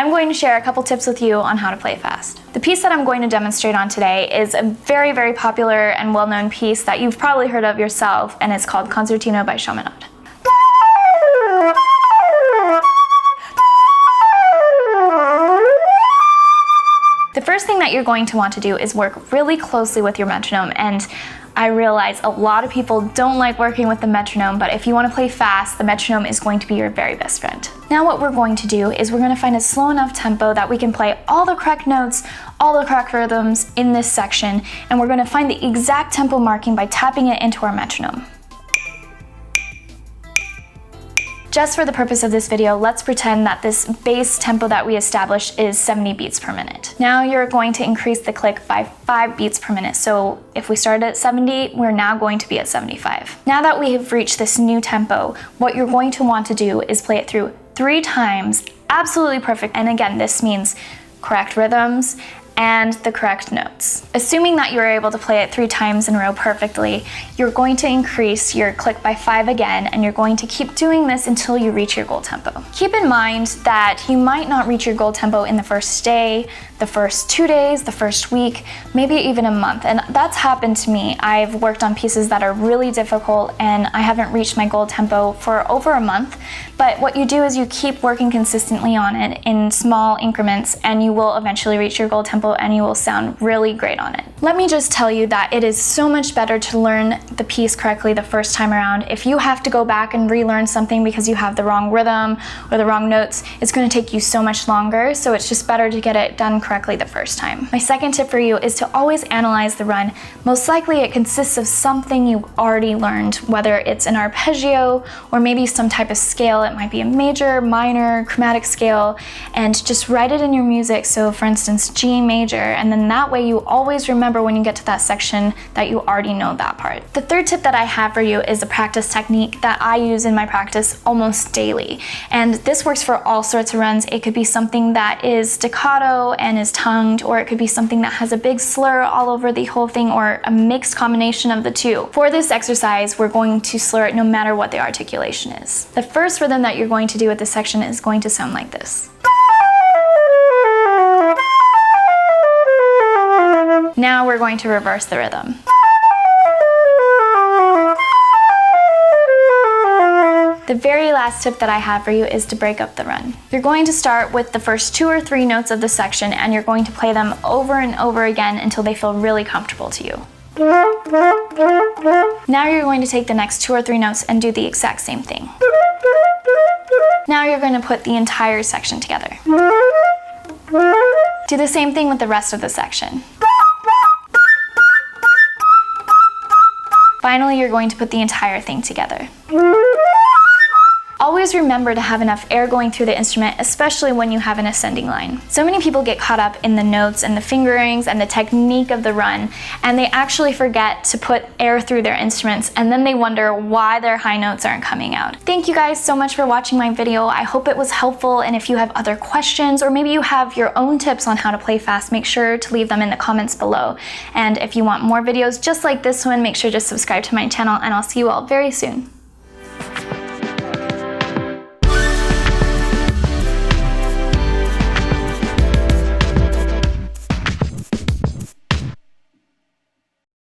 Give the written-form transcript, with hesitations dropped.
I'm going to share a couple tips with you on how to play fast. The piece that I'm going to demonstrate on today is a very, very popular and well-known piece that you've probably heard of yourself, and it's called Concertino by Chaminade. The first thing that you're going to want to do is work really closely with your metronome, and I realize a lot of people don't like working with the metronome, but if you want to play fast, the metronome is going to be your very best friend. Now what we're going to do is we're going to find a slow enough tempo that we can play all the correct notes, all the correct rhythms in this section, and we're going to find the exact tempo marking by tapping it into our metronome. Just for the purpose of this video, let's pretend that this base tempo that we established is 70 beats per minute. Now you're going to increase the click by 5 beats per minute. So if we started at 70, we're now going to be at 75. Now that we have reached this new tempo, what you're going to want to do is play it through 3 times, absolutely perfect. And again, this means correct rhythms and the correct notes. Assuming that you're able to play it 3 times in a row perfectly, you're going to increase your click by 5 again, and you're going to keep doing this until you reach your goal tempo. Keep in mind that you might not reach your goal tempo in the first day, the first 2 days, the first week, maybe even a month, and that's happened to me. I've worked on pieces that are really difficult and I haven't reached my goal tempo for over a month, but what you do is you keep working consistently on it in small increments, and you will eventually reach your goal tempo and you will sound really great on it. Let me just tell you that it is so much better to learn the piece correctly the first time around. If you have to go back and relearn something because you have the wrong rhythm or the wrong notes, it's going to take you so much longer, so it's just better to get it done correctly the first time. My second tip for you is to always analyze the run. Most likely it consists of something you've already learned, whether it's an arpeggio or maybe some type of scale. It might be a major, minor, chromatic scale, and just write it in your music. So for instance, G major, and then that way you always remember when you get to that section that you already know that part. The third tip that I have for you is a practice technique that I use in my practice almost daily, and this works for all sorts of runs. It could be something that is staccato and is tongued, or it could be something that has a big slur all over the whole thing, or a mixed combination of the two. For this exercise, we're going to slur it no matter what the articulation is. The first rhythm that you're going to do with this section is going to sound like this. Now we're going to reverse the rhythm. The very last tip that I have for you is to break up the run. You're going to start with the first 2 or 3 notes of the section, and you're going to play them over and over again until they feel really comfortable to you. Now you're going to take the next 2 or 3 notes and do the exact same thing. Now you're going to put the entire section together. Do the same thing with the rest of the section. Finally, you're going to put the entire thing together. Always remember to have enough air going through the instrument, especially when you have an ascending line. So many people get caught up in the notes and the fingerings and the technique of the run, and they actually forget to put air through their instruments, and then they wonder why their high notes aren't coming out. Thank you guys so much for watching my video. I hope it was helpful, and if you have other questions, or maybe you have your own tips on how to play fast, make sure to leave them in the comments below. And if you want more videos just like this one, make sure to subscribe to my channel, and I'll see you all very soon.